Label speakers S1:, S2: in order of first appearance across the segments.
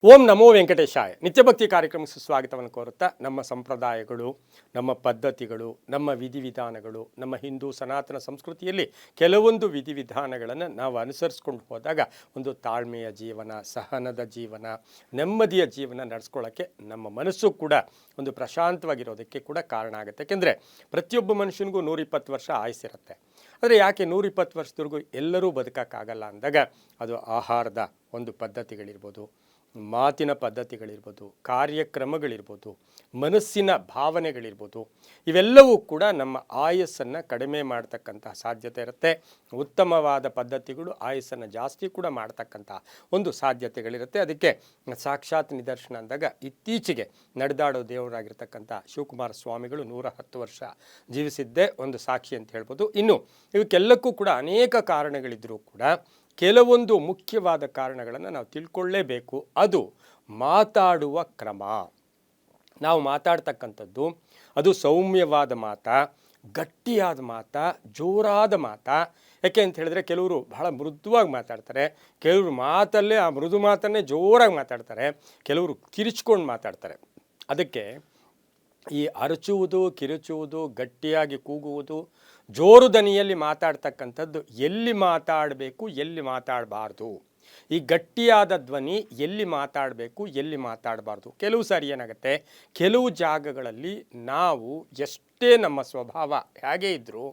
S1: ಓಂ ನಮೋ ವೆಂಕಟೇಶಾಯ. ನಿತ್ಯಭಕ್ತಿ ಕಾರ್ಯಕ್ರಮಕ್ಕೆ ಸುಸ್ವಾಗತವನ್ನು ಕೋರುತ್ತಾ, ನಮ್ಮ ಸಂಪ್ರದಾಯಗಳು, ನಮ್ಮ ಪದ್ಧತಿಗಳು, ನಮ್ಮ ವಿಧಿವಿಧಾನಗಳು, ನಮ್ಮ ಹಿಂದೂ ಸನಾತನ ಸಂಸ್ಕೃತಿಯಲ್ಲಿ ಕೆಲವೊಂದು ವಿಧಿವಿಧಾನಗಳನ್ನು ನಾವು ಅನುಸರಿಸ್ಕೊಂಡು ಹೋದಾಗ ಒಂದು ತಾಳ್ಮೆಯ ಜೀವನ, ಸಹನದ ಜೀವನ, ನೆಮ್ಮದಿಯ ಜೀವನ ನಡೆಸ್ಕೊಳ್ಳೋಕ್ಕೆ ನಮ್ಮ ಮನಸ್ಸು ಕೂಡ ಒಂದು ಪ್ರಶಾಂತವಾಗಿರೋದಕ್ಕೆ ಕೂಡ ಕಾರಣ ಆಗುತ್ತೆ. ಯಾಕೆಂದರೆ ಪ್ರತಿಯೊಬ್ಬ ಮನುಷ್ಯನಿಗೂ 120 ವರ್ಷ ಆಯುಸ್ಸಿರುತ್ತೆ. ಆದರೆ ಯಾಕೆ 120 ವರ್ಷದವರೆಗೂ ಎಲ್ಲರೂ ಬದುಕೋಕ್ಕಾಗಲ್ಲ ಅಂದಾಗ ಅದು ಆಹಾರದ ಒಂದು ಪದ್ಧತಿಗಳಿರ್ಬೋದು, ಮಾತಿನ ಪದ್ಧತಿಗಳಿರ್ಬೋದು, ಕಾರ್ಯಕ್ರಮಗಳಿರ್ಬೋದು, ಮನಸ್ಸಿನ ಭಾವನೆಗಳಿರ್ಬೋದು, ಇವೆಲ್ಲವೂ ಕೂಡ ನಮ್ಮ ಆಯಸ್ಸನ್ನು ಕಡಿಮೆ ಮಾಡ್ತಕ್ಕಂತಹ ಸಾಧ್ಯತೆ ಇರುತ್ತೆ. ಉತ್ತಮವಾದ ಪದ್ಧತಿಗಳು ಆಯಸ್ಸನ್ನು ಜಾಸ್ತಿ ಕೂಡ ಮಾಡ್ತಕ್ಕಂಥ ಒಂದು ಸಾಧ್ಯತೆಗಳಿರುತ್ತೆ. ಅದಕ್ಕೆ ಸಾಕ್ಷಾತ್ ನಿದರ್ಶನ ಅಂದಾಗ ಇತ್ತೀಚೆಗೆ ನಡೆದಾಡೋ ದೇವರಾಗಿರ್ತಕ್ಕಂಥ ಶಿವಕುಮಾರ ಸ್ವಾಮಿಗಳು 110 ವರ್ಷ ಜೀವಿಸಿದ್ದೇ ಒಂದು ಸಾಕ್ಷಿ ಅಂತ ಹೇಳ್ಬೋದು. ಇನ್ನು ಇವಕ್ಕೆಲ್ಲಕ್ಕೂ ಕೂಡ ಅನೇಕ ಕಾರಣಗಳಿದ್ದರೂ ಕೂಡ ಕೆಲವೊಂದು ಮುಖ್ಯವಾದ ಕಾರಣಗಳನ್ನು ನಾವು ತಿಳ್ಕೊಳ್ಳೇಬೇಕು. ಅದು ಮಾತಾಡುವ ಕ್ರಮ. ನಾವು ಮಾತಾಡ್ತಕ್ಕಂಥದ್ದು ಅದು ಸೌಮ್ಯವಾದ ಮಾತಾ, ಗಟ್ಟಿಯಾದ ಮಾತಾ, ಜೋರಾದ ಮಾತಾ. ಯಾಕೆ ಅಂತ ಹೇಳಿದ್ರೆ ಕೆಲವರು ಬಹಳ ಮೃದುವಾಗಿ ಮಾತಾಡ್ತಾರೆ, ಕೆಲವರು ಮಾತಲ್ಲೇ ಆ ಮೃದು ಮಾತನ್ನೇ ಜೋರಾಗಿ ಮಾತಾಡ್ತಾರೆ, ಕೆಲವರು ಕಿರಿಚ್ಕೊಂಡು ಮಾತಾಡ್ತಾರೆ. ಅದಕ್ಕೆ ಈ ಅರಚುವುದು, ಕಿರುಚುವುದು, ಗಟ್ಟಿಯಾಗಿ ಕೂಗುವುದು, ಜೋರು ದನಿಯಲ್ಲಿ ಮಾತಾಡ್ತಕ್ಕಂಥದ್ದು ಎಲ್ಲಿ ಮಾತಾಡಬೇಕು, ಎಲ್ಲಿ ಮಾತಾಡಬಾರ್ದು, ಈ ಗಟ್ಟಿಯಾದ ಧ್ವನಿ ಎಲ್ಲಿ ಮಾತಾಡಬೇಕು, ಎಲ್ಲಿ ಮಾತಾಡಬಾರ್ದು. ಕೆಲವು ಸಾರಿ ಏನಾಗುತ್ತೆ, ಕೆಲವು ಜಾಗಗಳಲ್ಲಿ ನಾವು ಎಷ್ಟೇ ನಮ್ಮ ಸ್ವಭಾವ ಹೇಗೆ ಇದ್ದರೂ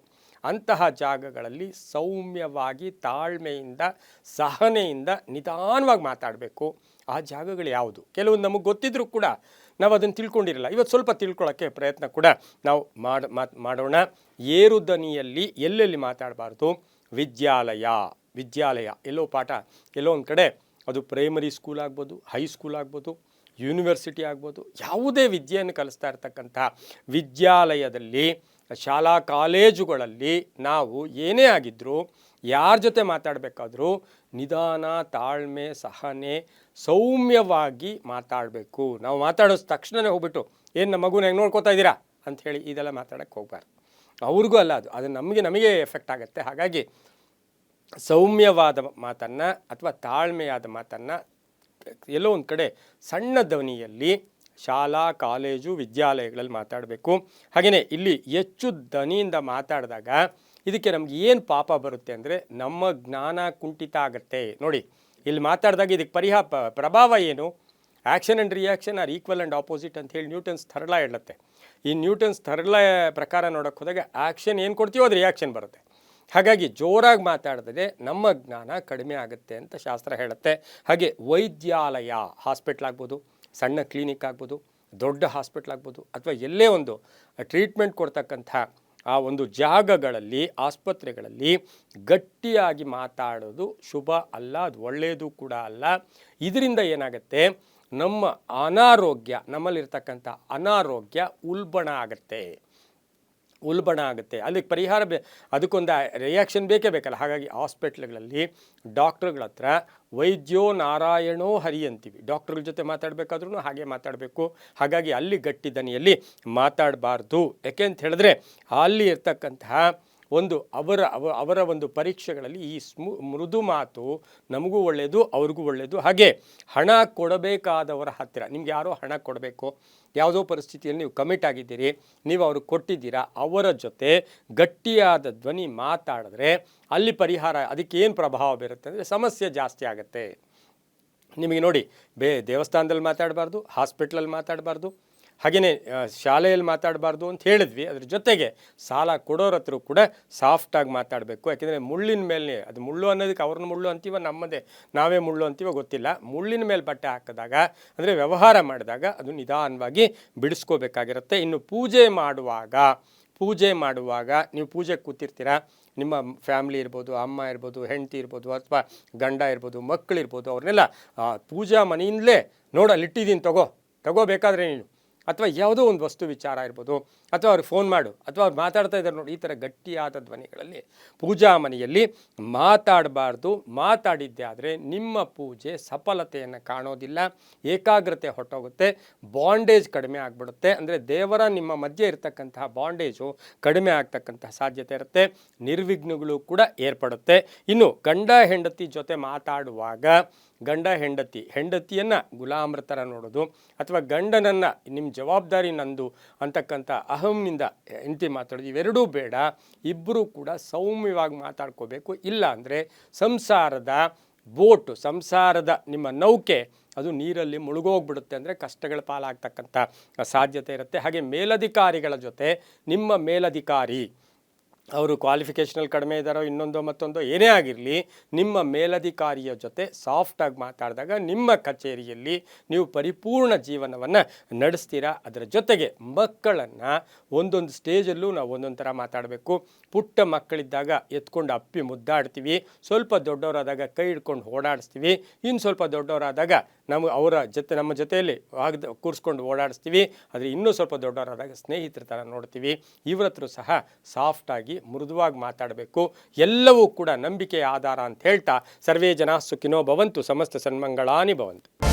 S1: ಅಂತಹ ಜಾಗಗಳಲ್ಲಿ ಸೌಮ್ಯವಾಗಿ, ತಾಳ್ಮೆಯಿಂದ, ಸಹನೆಯಿಂದ, ನಿಧಾನವಾಗಿ ಮಾತಾಡಬೇಕು. ಆ ಜಾಗಗಳು ಯಾವುದು ಕೆಲವೊಂದು ನಮಗೆ ಗೊತ್ತಿದ್ರೂ ಕೂಡ ನಾವು ಅದನ್ನು ತಿಳ್ಕೊಂಡಿರಲ್ಲ. ಇವತ್ತು ಸ್ವಲ್ಪ ತಿಳ್ಕೊಳ್ಳೋಕ್ಕೆ ಪ್ರಯತ್ನ ಕೂಡ ನಾವು ಮಾಡೋಣ. ಏರು ದನಿಯಲ್ಲಿ ಎಲ್ಲೆಲ್ಲಿ ಮಾತಾಡಬಾರ್ದು. ವಿದ್ಯಾಲಯ ಎಲ್ಲೋ ಪಾಠ, ಎಲ್ಲೋ ಒಂದು ಕಡೆ ಅದು ಪ್ರೈಮರಿ ಸ್ಕೂಲ್ ಆಗ್ಬೋದು, ಹೈಸ್ಕೂಲ್ ಆಗ್ಬೋದು, ಯೂನಿವರ್ಸಿಟಿ ಆಗ್ಬೋದು, ಯಾವುದೇ ವಿದ್ಯೆಯನ್ನು ಕಲಿಸ್ತಾ ಇರ್ತಕ್ಕಂಥ ವಿದ್ಯಾಲಯದಲ್ಲಿ, ಶಾಲಾ ಕಾಲೇಜುಗಳಲ್ಲಿ ನಾವು ಏನೇ ಆಗಿದ್ದರೂ, ಯಾರ ಜೊತೆ ಮಾತಾಡಬೇಕಾದ್ರೂ ನಿಧಾನ, ತಾಳ್ಮೆ, ಸಹನೆ, ಸೌಮ್ಯವಾಗಿ ಮಾತಾಡಬೇಕು. ನಾವು ಮಾತಾಡೋ ತಕ್ಷಣವೇ ಹೋಗ್ಬಿಟ್ಟು ಏನು ನಮ್ಮ ಮಗುನ ಹೆಂಗೆ ನೋಡ್ಕೋತಾ ಇದ್ದೀರಾ ಅಂಥೇಳಿ ಇದೆಲ್ಲ ಮಾತಾಡೋಕ್ಕೆ ಹೋಗ್ಬಾರ್ದು. ಅವ್ರಿಗೂ ಅಲ್ಲ, ಅದು ನಮಗೆ ಎಫೆಕ್ಟ್ ಆಗುತ್ತೆ. ಹಾಗಾಗಿ ಸೌಮ್ಯವಾದ ಮಾತನ್ನು ಅಥವಾ ತಾಳ್ಮೆಯಾದ ಮಾತನ್ನು ಎಲ್ಲೋ ಒಂದು ಕಡೆ ಸಣ್ಣ ಧ್ವನಿಯಲ್ಲಿ ಶಾಲಾ ಕಾಲೇಜು ವಿದ್ಯಾಲಯಗಳಲ್ಲಿ ಮಾತಾಡಬೇಕು. ಹಾಗೆಯೇ ಇಲ್ಲಿ ಹೆಚ್ಚು ಧ್ವನಿಯಿಂದ ಮಾತಾಡಿದಾಗ ಇದಕ್ಕೆ ನಮ್ಗೆ ಏನು ಪಾಪ ಬರುತ್ತೆ ಅಂದರೆ ನಮ್ಮ ಜ್ಞಾನ ಕುಂಠಿತ ಆಗುತ್ತೆ. ನೋಡಿ, ಇಲ್ಲಿ ಮಾತಾಡಿದಾಗ ಇದಕ್ಕೆ ಪ್ರಭಾವ ಏನು? Action and reaction are equal and opposite ಅಂತ ಹೇಳಿ ನ್ಯೂಟನ್ಸ್ ಥರ್ಡ್ ಲಾ ಹೇಳುತ್ತೆ. ಈ ನ್ಯೂಟನ್ಸ್ ಥರ್ಡ್ ಲಾ ಪ್ರಕಾರ ನೋಡೋಕ್ಕೆ ಹೋದಾಗ ಆ್ಯಕ್ಷನ್ ಏನು ಕೊಡ್ತೀವೋ ಅದು ರಿಯಾಕ್ಷನ್ ಬರುತ್ತೆ. ಹಾಗಾಗಿ ಜೋರಾಗಿ ಮಾತಾಡಿದ್ರೆ ನಮ್ಮ ಜ್ಞಾನ ಕಡಿಮೆ ಆಗುತ್ತೆ ಅಂತ ಶಾಸ್ತ್ರ ಹೇಳುತ್ತೆ. ಹಾಗೆ ವೈದ್ಯಾಲಯ, ಹಾಸ್ಪಿಟ್ಲ್ ಆಗ್ಬೋದು, ಸಣ್ಣ ಕ್ಲಿನಿಕ್ ಆಗ್ಬೋದು, ದೊಡ್ಡ ಹಾಸ್ಪಿಟ್ಲ್ ಆಗ್ಬೋದು, ಅಥವಾ ಎಲ್ಲೇ ಒಂದು ಟ್ರೀಟ್ಮೆಂಟ್ ಕೊಡ್ತಕ್ಕಂಥ ಆ ಒಂದು ಜಾಗಗಳಲ್ಲಿ, ಆಸ್ಪತ್ರೆಗಳಲ್ಲಿ ಗಟ್ಟಿಯಾಗಿ ಮಾತಾಡೋದು ಶುಭ ಅಲ್ಲ, ಅದು ಒಳ್ಳೆಯದು ಕೂಡ ಅಲ್ಲ. ಇದರಿಂದ ಏನಾಗುತ್ತೆ, ನಮ್ಮ ಅನಾರೋಗ್ಯ, ನಮ್ಮಲ್ಲಿರ್ತಕ್ಕಂಥ ಅನಾರೋಗ್ಯ ಉಲ್ಬಣ ಆಗುತ್ತೆ. ಅಲ್ಲಿಗೆ ಪರಿಹಾರ ಅದಕ್ಕೊಂದು ರಿಯಾಕ್ಷನ್ ಬೇಕೇ ಬೇಕಲ್ಲ. ಹಾಗಾಗಿ ಹಾಸ್ಪಿಟ್ಲ್ಗಳಲ್ಲಿ ಡಾಕ್ಟ್ರುಗಳ ಹತ್ರ ವೈದ್ಯೋ ನಾರಾಯಣೋ ಹರಿ ಅಂತೀವಿ. ಡಾಕ್ಟ್ರುಗಳ ಜೊತೆ ಮಾತಾಡಬೇಕಾದ್ರೂ ಹಾಗೆ ಮಾತಾಡಬೇಕು. ಹಾಗಾಗಿ ಅಲ್ಲಿ ಗಟ್ಟಿ ದನಿಯಲ್ಲಿ ಮಾತಾಡಬಾರ್ದು. ಯಾಕೆ ಅಂತ ಹೇಳಿದ್ರೆ ಅಲ್ಲಿ ಇರ್ತಕ್ಕಂತಹ ಒಂದು ಅವರ ಒಂದು ಪರೀಕ್ಷೆಗಳಲ್ಲಿ ಈ ಮೃದು ಮಾತು ನಮಗೂ ಒಳ್ಳೆಯದು, ಅವ್ರಿಗೂ ಒಳ್ಳೆಯದು. ಹಾಗೆ ಹಣ ಕೊಡಬೇಕಾದವರ ಹತ್ತಿರ, ನಿಮ್ಗೆ ಯಾರೋ ಹಣ ಕೊಡಬೇಕು, ಯಾವುದೋ ಪರಿಸ್ಥಿತಿಯಲ್ಲಿ ನೀವು ಕಮಿಟ್ ಆಗಿದ್ದೀರಿ, ನೀವು ಅವ್ರಿಗೆ ಕೊಟ್ಟಿದ್ದೀರಾ, ಅವರ ಜೊತೆ ಗಟ್ಟಿಯಾದ ಧ್ವನಿ ಮಾತಾಡಿದ್ರೆ ಅಲ್ಲಿ ಪರಿಹಾರ. ಅದಕ್ಕೆ ಏನು ಪ್ರಭಾವ ಬೀರುತ್ತೆ ಅಂದರೆ ಸಮಸ್ಯೆ ಜಾಸ್ತಿ ಆಗುತ್ತೆ. ನಿಮಗೆ ನೋಡಿ, ದೇವಸ್ಥಾನದಲ್ಲಿ ಮಾತಾಡಬಾರ್ದು, ಹಾಸ್ಪಿಟ್ಲಲ್ಲಿ ಮಾತಾಡಬಾರ್ದು, ಹಾಗೆಯೇ ಶಾಲೆಯಲ್ಲಿ ಮಾತಾಡಬಾರ್ದು ಅಂತ ಹೇಳಿದ್ವಿ. ಅದ್ರ ಜೊತೆಗೆ ಸಾಲ ಕೊಡೋರ ಹತ್ರ ಕೂಡ ಸಾಫ್ಟಾಗಿ ಮಾತಾಡಬೇಕು. ಯಾಕೆಂದರೆ ಮುಳ್ಳಿನ ಮೇಲೆ, ಅದು ಮುಳ್ಳು ಅನ್ನೋದಕ್ಕೆ ಅವ್ರನ್ನ ಮುಳ್ಳು ಅಂತೀವ, ನಾವೇ ಮುಳ್ಳು ಅಂತೀವ ಗೊತ್ತಿಲ್ಲ. ಮುಳ್ಳಿನ ಮೇಲೆ ಬಟ್ಟೆ ಹಾಕಿದಾಗ, ಅಂದರೆ ವ್ಯವಹಾರ ಮಾಡಿದಾಗ ಅದು ನಿಧಾನವಾಗಿ ಬಿಡಿಸ್ಕೋಬೇಕಾಗಿರುತ್ತೆ. ಇನ್ನು ಪೂಜೆ ಮಾಡುವಾಗ ನೀವು ಪೂಜೆಗೆ ಕೂತಿರ್ತೀರ, ನಿಮ್ಮ ಫ್ಯಾಮ್ಲಿ ಇರ್ಬೋದು, ಅಮ್ಮ ಇರ್ಬೋದು, ಹೆಂಡತಿ ಇರ್ಬೋದು, ಅಥವಾ ಗಂಡ ಇರ್ಬೋದು, ಮಕ್ಕಳಿರ್ಬೋದು, ಅವ್ರನ್ನೆಲ್ಲ ಪೂಜಾ ಮನೆಯಿಂದಲೇ ಅಲ್ಲಿಟ್ಟಿದ್ದೀನಿ, ತಗೋಬೇಕಾದ್ರೆ ನೀನು, ಅಥವಾ ಯಾವುದೋ ಒಂದು ವಸ್ತು ವಿಚಾರ ಇರ್ಬೋದು, ಅಥವಾ ಅವ್ರಿಗೆ ಫೋನ್ ಮಾಡು, ಅಥವಾ ಅವ್ರು ಮಾತಾಡ್ತಾ ಇದ್ದಾರೆ ನೋಡಿ, ಈ ಥರ ಗಟ್ಟಿಯಾದ ಧ್ವನಿಗಳಲ್ಲಿ ಪೂಜಾ ಮನೆಯಲ್ಲಿ ಮಾತಾಡಬಾರ್ದು. ಮಾತಾಡಿದ್ದೆ ಆದರೆ ನಿಮ್ಮ ಪೂಜೆ ಸಫಲತೆಯನ್ನು ಕಾಣೋದಿಲ್ಲ, ಏಕಾಗ್ರತೆ ಹೊರಟೋಗುತ್ತೆ, ಬಾಂಡೇಜ್ ಕಡಿಮೆ ಆಗಿಬಿಡುತ್ತೆ. ಅಂದರೆ ದೇವರ ನಿಮ್ಮ ಮಧ್ಯೆ ಇರತಕ್ಕಂತಹ ಬಾಂಡೇಜು ಕಡಿಮೆ ಆಗ್ತಕ್ಕಂತಹ ಸಾಧ್ಯತೆ ಇರುತ್ತೆ, ನಿರ್ವಿಘ್ನಗಳು ಕೂಡ ಏರ್ಪಡುತ್ತೆ. ಇನ್ನು ಗಂಡ ಹೆಂಡತಿ ಜೊತೆ ಮಾತಾಡುವಾಗ ಗಂಡ ಹೆಂಡತಿಯನ್ನು ಗುಲಾಮ್ರ ಥರ ನೋಡೋದು, ಅಥವಾ ಗಂಡನನ್ನು ನಿಮ್ಮ ಜವಾಬ್ದಾರಿ ನಂದು ಅಂತಕ್ಕಂಥ ಅಹಂನಿಂದ ಹೆಂಡತಿ ಮಾತಾಡೋದು, ಇವೆರಡೂ ಬೇಡ. ಇಬ್ಬರೂ ಕೂಡ ಸೌಮ್ಯವಾಗಿ ಮಾತಾಡ್ಕೋಬೇಕು. ಇಲ್ಲ ಅಂದರೆ ಸಂಸಾರದ ಬೋಟು, ಸಂಸಾರದ ನಿಮ್ಮ ನೌಕೆ ಅದು ನೀರಲ್ಲಿ ಮುಳುಗೋಗ್ಬಿಡುತ್ತೆ, ಅಂದರೆ ಕಷ್ಟಗಳ ಪಾಲಾಗ್ತಕ್ಕಂಥ ಸಾಧ್ಯತೆ ಇರುತ್ತೆ. ಹಾಗೆ ಮೇಲಧಿಕಾರಿಗಳ ಜೊತೆ ನಿಮ್ಮ ಮೇಲಧಿಕಾರಿ ಅವರು ಕ್ವಾಲಿಫಿಕೇಷನಲ್ಲಿ ಕಡಿಮೆ ಇದ್ದಾರೋ ಇನ್ನೊಂದೋ ಮತ್ತೊಂದೋ ಏನೇ ಆಗಿರಲಿ, ನಿಮ್ಮ ಮೇಲಧಿಕಾರಿಯ ಜೊತೆ ಸಾಫ್ಟಾಗಿ ಮಾತಾಡಿದಾಗ ನಿಮ್ಮ ಕಚೇರಿಯಲ್ಲಿ ನೀವು ಪರಿಪೂರ್ಣ ಜೀವನವನ್ನು ನಡೆಸ್ತೀರಾ. ಅದರ ಜೊತೆಗೆ ಮಕ್ಕಳನ್ನು ಒಂದೊಂದು ಸ್ಟೇಜಲ್ಲೂ ನಾವು ಒಂದೊಂದು ಥರ ಮಾತಾಡಬೇಕು. ಪುಟ್ಟ ಮಕ್ಕಳಿದ್ದಾಗ ಎತ್ಕೊಂಡು ಅಪ್ಪಿ ಮುದ್ದಾಡ್ತೀವಿ, ಸ್ವಲ್ಪ ದೊಡ್ಡವರಾದಾಗ ಕೈ ಹಿಡ್ಕೊಂಡು ಓಡಾಡಿಸ್ತೀವಿ, ಇನ್ನು ಸ್ವಲ್ಪ ದೊಡ್ಡವರಾದಾಗ ನಮ್ಮ ಜೊತೆಯಲ್ಲಿ ಕೂರಿಸ್ಕೊಂಡು ಓಡಾಡಿಸ್ತೀವಿ. ಆದರೆ ಇನ್ನೂ ಸ್ವಲ್ಪ ದೊಡ್ಡವರಾದಾಗ ಸ್ನೇಹಿತರ ಥರ ನೋಡ್ತೀವಿ. ಇವರ ಹತ್ರ ಸಹ ಸಾಫ್ಟಾಗಿ ಮೃದುವಾಗಿ ಮಾತಾಡಬೇಕು. ಎಲ್ಲವೂ ಕೂಡ ನಂಬಿಕೆಯ ಆಧಾರ ಅಂತ ಹೇಳ್ತಾ, ಸರ್ವೇ ಜನ ಸುಖಿನೋ ಭವಂತು, ಸಮಸ್ತ ಸನ್ಮಂಗಳಾನಿ ಭವಂತು.